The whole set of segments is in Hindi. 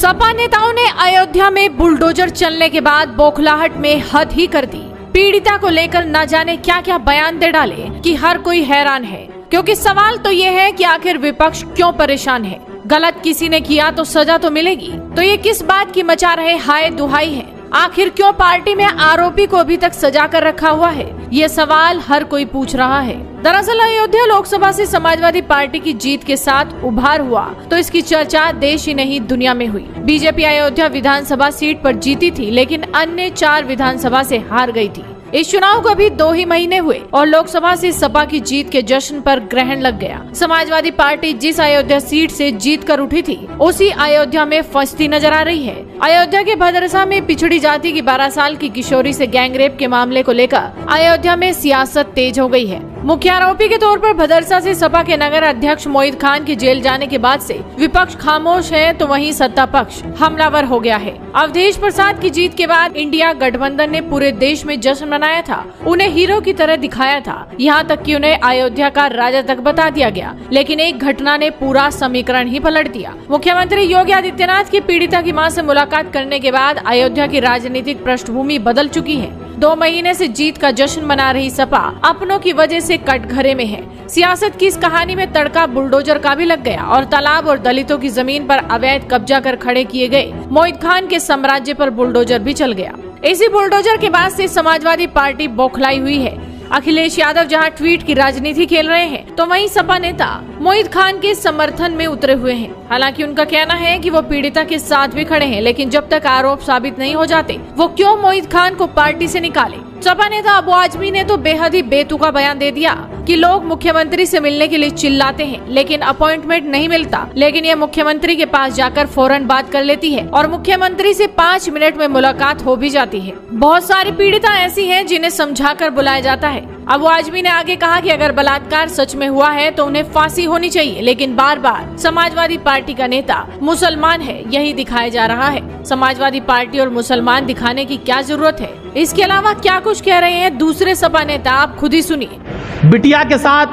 सपा नेताओं ने अयोध्या में बुलडोजर चलने के बाद बौखलाहट में हद ही कर दी। पीड़िता को लेकर न जाने क्या क्या बयान दे डाले कि हर कोई हैरान है, क्योंकि सवाल तो ये है कि आखिर विपक्ष क्यों परेशान है। गलत किसी ने किया तो सजा तो मिलेगी, तो ये किस बात की मचा रहे हाय दुहाई है। आखिर क्यों पार्टी में आरोपी को अभी तक सजा कर रखा हुआ है, ये सवाल हर कोई पूछ रहा है। दरअसल अयोध्या लोकसभा से समाजवादी पार्टी की जीत के साथ उभार हुआ तो इसकी चर्चा देश ही नहीं दुनिया में हुई। बीजेपी अयोध्या विधानसभा सीट पर जीती थी, लेकिन अन्य 4 विधानसभा से हार गई थी। इस चुनाव को अभी 2 ही महीने हुए और लोकसभा से सपा की जीत के जश्न पर ग्रहण लग गया। समाजवादी पार्टी जिस अयोध्या सीट से जीत कर उठी थी, उसी अयोध्या में फंसती नजर आ रही है। अयोध्या के भदरसा में पिछड़ी जाति की 12 साल की किशोरी से गैंगरेप के मामले को लेकर अयोध्या में सियासत तेज हो गई है। मुख्य आरोपी के तौर पर भदरसा से सपा के नगर अध्यक्ष मोहित खान के जेल जाने के बाद से विपक्ष खामोश है, तो वहीं सत्ता पक्ष हमलावर हो गया है। अवधेश प्रसाद की जीत के बाद इंडिया गठबंधन ने पूरे देश में जश्न मनाया था, उन्हें हीरो की तरह दिखाया था, यहाँ तक कि उन्हें अयोध्या का राजा तक बता दिया गया। लेकिन एक घटना ने पूरा समीकरण ही पलट दिया। मुख्यमंत्री योगी आदित्यनाथ की पीड़िता की मां से मुलाकात करने के बाद अयोध्या की राजनीतिक पृष्ठभूमि बदल चुकी है। 2 महीने से जीत का जश्न मना रही सपा अपनों की वजह से कटघरे में है। सियासत की इस कहानी में तड़का बुलडोजर का भी लग गया और तालाब और दलितों की जमीन पर अवैध कब्जा कर खड़े किए गए मोहित खान के साम्राज्य पर बुलडोजर भी चल गया। इसी बुलडोजर के बाद से समाजवादी पार्टी बौखलाई हुई है। अखिलेश यादव जहां ट्वीट की राजनीति खेल रहे हैं, तो वहीं सपा नेता मोहित खान के समर्थन में उतरे हुए हैं। हालांकि उनका कहना है कि वो पीड़िता के साथ भी खड़े हैं, लेकिन जब तक आरोप साबित नहीं हो जाते वो क्यों मोहित खान को पार्टी से निकाले। सपा नेता अबू आजमी ने तो बेहद ही बेतुका बयान दे दिया कि लोग मुख्यमंत्री से मिलने के लिए चिल्लाते हैं, लेकिन अपॉइंटमेंट नहीं मिलता। लेकिन ये मुख्यमंत्री के पास जाकर फौरन बात कर लेती है और मुख्यमंत्री से 5 मिनट में मुलाकात हो भी जाती है। बहुत सारी पीड़िता ऐसी हैं जिन्हें समझाकर बुलाया जाता है। अबू आजमी ने आगे कहा कि अगर बलात्कार सच में हुआ है तो उन्हें फांसी होनी चाहिए, लेकिन बार बार समाजवादी पार्टी का नेता मुसलमान है, यही दिखाया जा रहा है। समाजवादी पार्टी और मुसलमान दिखाने की क्या जरूरत है? इसके अलावा क्या कुछ कह रहे हैं दूसरे सपा नेता, आप खुद ही सुनिए। बिटिया के साथ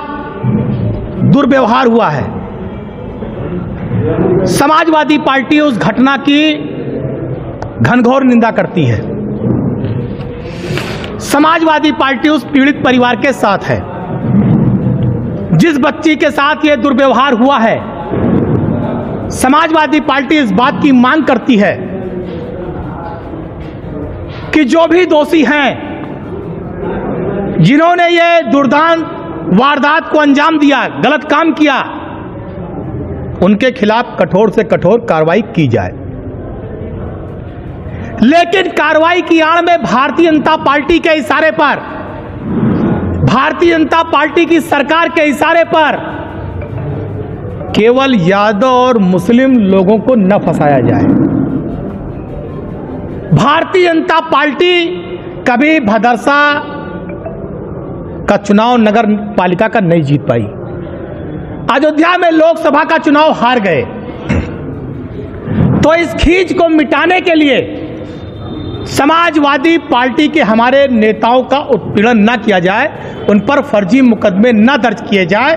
दुर्व्यवहार हुआ है। समाजवादी पार्टी उस घटना की घनघोर निंदा करती है। समाजवादी पार्टी उस पीड़ित परिवार के साथ है। जिस बच्ची के साथ यह दुर्व्यवहार हुआ है, समाजवादी पार्टी इस बात की मांग करती है कि जो भी दोषी हैं, जिन्होंने ये दुर्दांत वारदात को अंजाम दिया, गलत काम किया, उनके खिलाफ कठोर से कठोर कार्रवाई की जाए। लेकिन कार्रवाई की आड़ में भारतीय जनता पार्टी के इशारे पर, भारतीय जनता पार्टी की सरकार के इशारे पर केवल यादव और मुस्लिम लोगों को न फंसाया जाए। भारतीय जनता पार्टी कभी भदरसा का चुनाव नगर पालिका का नहीं जीत पाई। अयोध्या में लोकसभा का चुनाव हार गए। तो इस खींच को मिटाने के लिए समाजवादी पार्टी के हमारे नेताओं का उत्पीड़न न किया जाए, उन पर फर्जी मुकदमे न दर्ज किए जाए,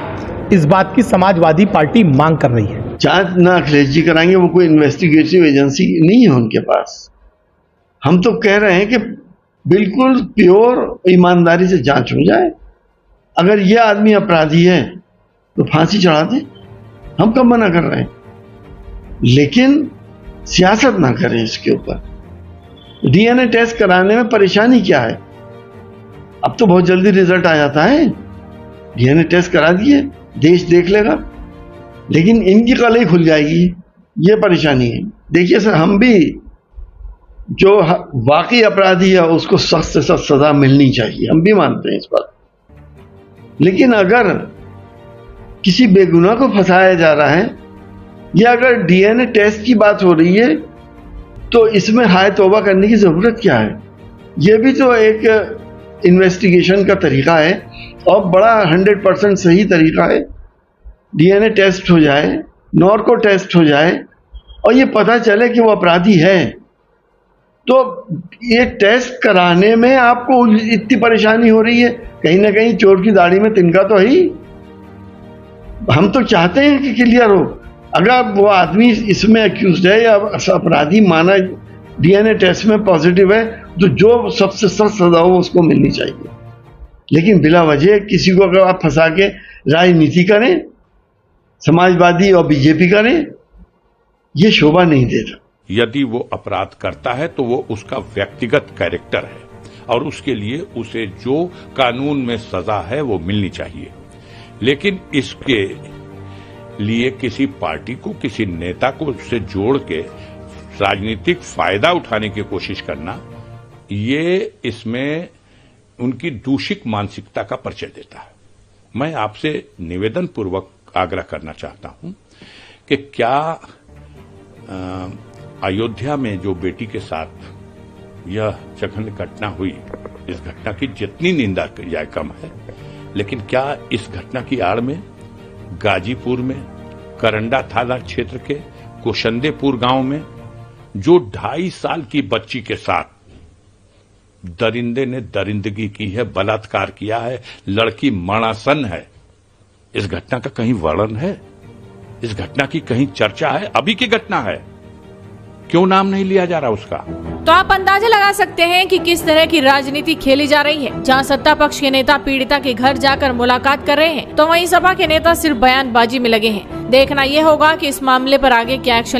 इस बात की समाजवादी पार्टी मांग कर रही है। जांच ना अखिलेश जी कराएंगे, वो कोई इन्वेस्टिगेटिव एजेंसी नहीं है उनके पास। हम तो कह रहे हैं कि बिल्कुल प्योर ईमानदारी से जांच हो जाए। अगर ये आदमी अपराधी है तो फांसी चढ़ा दे, हम कब मना कर रहे हैं, लेकिन सियासत ना करें इसके ऊपर। डीएनए टेस्ट कराने में परेशानी क्या है? अब तो बहुत जल्दी रिजल्ट आ जाता है। डीएनए टेस्ट करा दिए, देश देख लेगा, लेकिन इनकी कलई खुल जाएगी, ये परेशानी है। देखिए सर, हम भी जो वाकई अपराधी है उसको सख्त से सख्त सजा मिलनी चाहिए, हम भी मानते हैं इस बात। लेकिन अगर किसी बेगुनाह को फंसाया जा रहा है या अगर डीएनए टेस्ट की बात हो रही है, तो इसमें हाय तौबा करने की जरूरत क्या है? यह भी तो एक इन्वेस्टिगेशन का तरीका है और बड़ा 100% सही तरीका है। डीएनए टेस्ट हो जाए, नॉर्को टेस्ट हो जाए और ये पता चले कि वो अपराधी है, तो ये टेस्ट कराने में आपको इतनी परेशानी हो रही है। कहीं ना कहीं चोर की दाढ़ी में तिनका तो है ही। हम तो चाहते हैं कि क्लियर हो, अगर वो आदमी इसमें अक्यूज है या अपराधी माना डीएनए टेस्ट में पॉजिटिव है, तो जो सबसे सख्त सजा हो उसको मिलनी चाहिए। लेकिन बिला वजह किसी को अगर आप फंसा के राजनीति करें, समाजवादी और बीजेपी करें, ये शोभा नहीं देता। यदि वो अपराध करता है तो वो उसका व्यक्तिगत कैरेक्टर है और उसके लिए उसे जो कानून में सजा है वो मिलनी चाहिए। लेकिन इसके लिए किसी पार्टी को, किसी नेता को उससे जोड़ के राजनीतिक फायदा उठाने की कोशिश करना, ये इसमें उनकी दूषित मानसिकता का परिचय देता है। मैं आपसे निवेदन पूर्वक आग्रह करना चाहता हूं कि क्या अयोध्या में जो बेटी के साथ यह जघन्य घटना हुई, इस घटना की जितनी निंदा की जाए कम है, लेकिन क्या इस घटना की आड़ में गाजीपुर में करंडा थाना क्षेत्र के कुशंदेपुर गांव में जो 2.5 साल की बच्ची के साथ दरिंदे ने दरिंदगी की है, बलात्कार किया है, लड़की मरणासन है, इस घटना का कहीं वर्णन है? इस घटना की कहीं चर्चा है? अभी की घटना है, क्यों नाम नहीं लिया जा रहा उसका? तो आप अंदाजा लगा सकते हैं कि किस तरह की राजनीति खेली जा रही है। जहां सत्ता पक्ष के नेता पीड़िता के घर जाकर मुलाकात कर रहे हैं, तो वहीं सपा के नेता सिर्फ बयानबाजी में लगे हैं। देखना यह होगा कि इस मामले पर आगे क्या एक्शन लिया